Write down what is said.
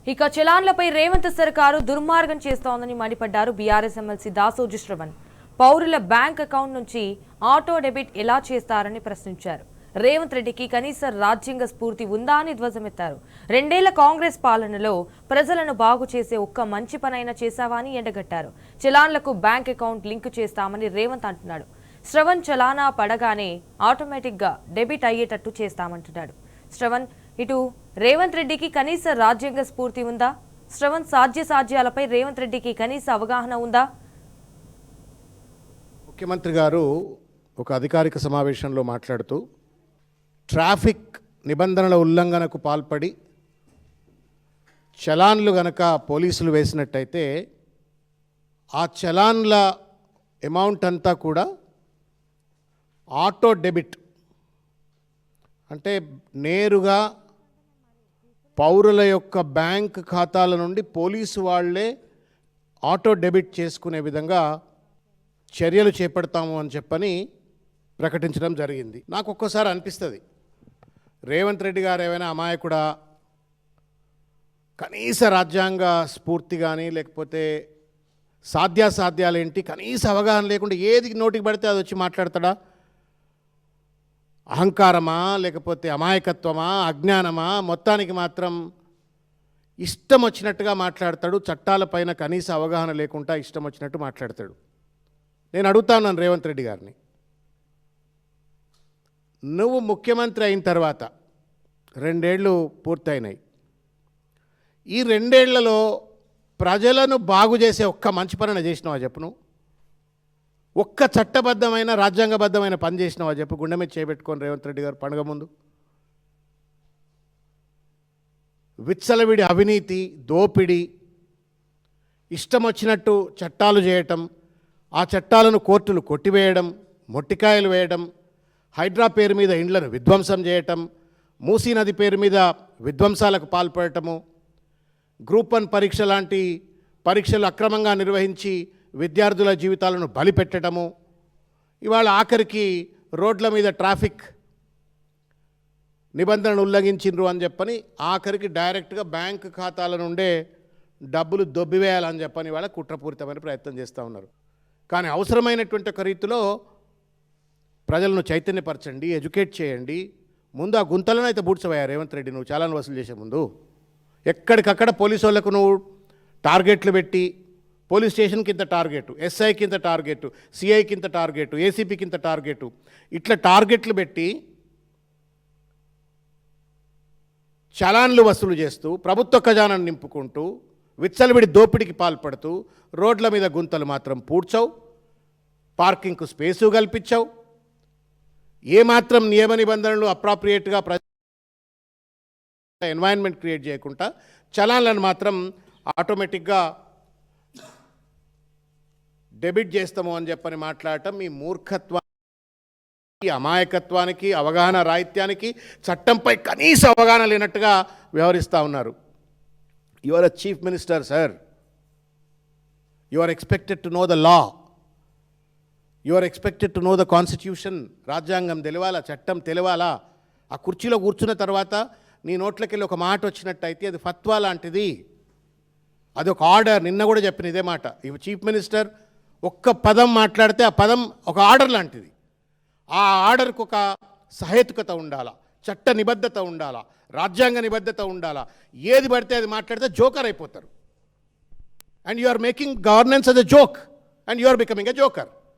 ఇక చలాన్లపై రేవంత్ సర్కారు దుర్మార్గం చేస్తోందని మండిపడ్డారు బీఆర్ఎస్ ఎమ్మెల్సీ దాసోజు శ్రవణ్. పౌరుల బ్యాంక్ అకౌంట్ నుంచి ఆటో డెబిట్ ఎలా చేస్తారని ప్రశ్నించారు. రేవంత్ రెడ్డికి కనీస రాజ్యాంగ స్ఫూర్తి ఉందా అని ధ్వజమెత్తారు. 2 ఏళ్ల కాంగ్రెస్ పాలనలో ప్రజలను బాగు చేసే ఒక్క మంచి పనైనా చేశావా అని ఎండగట్టారు. చలాన్లకు బ్యాంక్ అకౌంట్ లింక్ చేస్తామని రేవంత్ అంటున్నాడు. శ్రవణ్ చలానా పడగానే ఆటోమేటిక్గా డెబిట్ అయ్యేటట్టు చేస్తామంటున్నాడు. శ్రవణ్ ఇటు రేవంత్ రెడ్డికి కనీస రాజ్యాంగ స్ఫూర్తి ఉందా? శ్రవణ్ సాధ్యాలపై రేవంత్ రెడ్డికి కనీస అవగాహన ఉందా? ముఖ్యమంత్రి గారు ఒక అధికారిక సమావేశంలో మాట్లాడుతూ ట్రాఫిక్ నిబంధనల ఉల్లంఘనకు పాల్పడి చలాన్లు గనక పోలీసులు వేసినట్టయితే ఆ చలాన్ల అమౌంట్ అంతా కూడా ఆటో డెబిట్ అంటే నేరుగా పౌరుల యొక్క బ్యాంక్ ఖాతాల నుండి పోలీసు వాళ్లే ఆటో డెబిట్ చేసుకునే విధంగా చర్యలు చేపడతాము అని చెప్పని ప్రకటించడం జరిగింది. నాకు ఒక్కోసారి అనిపిస్తుంది, రేవంత్ రెడ్డి గారు ఏమైనా అమాయకుడా, కనీస రాజ్యాంగ స్ఫూర్తి కానీ లేకపోతే సాధ్యాసాధ్యాలేంటి కనీస అవగాహన లేకుండా ఏది నోటికి పడితే అది వచ్చి మాట్లాడతాడా? అహంకారమా లేకపోతే అమాయకత్వమా అజ్ఞానమా? మొత్తానికి మాత్రం ఇష్టం వచ్చినట్టుగా మాట్లాడతాడు. చట్టాలపైన కనీస అవగాహన లేకుండా ఇష్టం వచ్చినట్టు మాట్లాడతాడు. నేను అడుగుతాను రేవంత్ రెడ్డి గారిని, నువ్వు ముఖ్యమంత్రి అయిన తర్వాత 2 ఏళ్ళు పూర్తయినాయి. ఈ 2 ఏళ్లలో ప్రజలను బాగు చేసే ఒక్క మంచి పనిని చేసినావా చెప్పు? నువ్వు ఒక్క చట్టబద్ధమైన రాజ్యాంగబద్ధమైన పని చేసినావా చెప్పు? గుండె మీద చేపెట్టుకొని రేవంత్ రెడ్డి గారు పండుగ ముందు విచ్చలవిడి అవినీతి, దోపిడీ, ఇష్టం వచ్చినట్టు చట్టాలు చేయటం, ఆ చట్టాలను కోర్టులు కొట్టివేయడం, మొట్టికాయలు వేయడం, హైడ్రా పేరు మీద ఇండ్లను విధ్వంసం చేయటం, మూసీ నది పేరు మీద విధ్వంసాలకు పాల్పడటము, గ్రూప్ 1 పరీక్ష లాంటి పరీక్షలు అక్రమంగా నిర్వహించి విద్యార్థుల జీవితాలను బలిపెట్టడము, ఇవాళ ఆఖరికి రోడ్ల మీద ట్రాఫిక్ నిబంధనలు ఉల్లంఘించిండ్రు అని చెప్పని ఆఖరికి డైరెక్ట్గా బ్యాంక్ ఖాతాల నుండే డబ్బులు దొబ్బివేయాలని చెప్పని ఇవాళ కుట్రపూరితమైన ప్రయత్నం చేస్తూ ఉన్నారు. కానీ అవసరమైనటువంటి ఒక రీతిలో ప్రజలను చైతన్యపరచండి, ఎడ్యుకేట్ చేయండి. ముందు ఆ గుంతలను అయితే బూడ్చవయ్యా రేవంత్ రెడ్డి, నువ్వు చాలాను వసూలు చేసే ముందు ఎక్కడికక్కడ పోలీసు వాళ్ళకు నువ్వు టార్గెట్లు పెట్టి, పోలీస్ స్టేషన్కి ఇంత టార్గెట్, ఎస్ఐకి ఇంత టార్గెట్, సిఐకి ఇంత టార్గెట్, ఏసీపీకి ఇంత టార్గెట్, ఇట్లా టార్గెట్లు పెట్టి చలాన్లు వసూలు చేస్తూ ప్రభుత్వ ఖజానాన్ని నింపుకుంటూ విచ్చలవిడి దోపిడికి పాల్పడుతూ రోడ్ల మీద గుంతలు మాత్రం పూడ్చావు, పార్కింగ్కు స్పేసు కల్పించావు, ఏమాత్రం నియమ నిబంధనలు అప్రాప్రియేట్గా ఎన్వైరన్మెంట్ క్రియేట్ చేయకుండా చలాన్లను మాత్రం ఆటోమేటిక్గా డెబిట్ చేస్తాము అని చెప్పని మాట్లాడటం మీ మూర్ఖత్వానికి, అమాయకత్వానికి, అవగాహన రాహిత్యానికి, చట్టంపై కనీస అవగాహన లేనట్టుగా వ్యవహరిస్తూ ఉన్నారు. You are a chief minister sir, you are expected to know the law, you are expected to know the constitution. రాజ్యాంగం తెలియాలా, చట్టం తెలియాలా. ఆ కుర్చీలో కూర్చున్న తర్వాత నీ నోట్లకెళ్ళి ఒక మాట వచ్చినట్టయితే అది ఫత్వా లాంటిది, అది ఒక ఆర్డర్. నిన్న కూడా చెప్పిన ఇదే మాట, ఈ చీఫ్ మినిస్టర్ ఒక్క పదం మాట్లాడితే ఆ పదం ఒక ఆర్డర్ లాంటిది. ఆ ఆర్డర్కు ఒక సహేతుకత ఉండాలా, చట్ట నిబద్ధత ఉండాలా, రాజ్యాంగ నిబద్ధత ఉండాలా. ఏది పడితే అది మాట్లాడితే జోకర్ అయిపోతారు. And you are making governance as a joke and you are becoming a joker.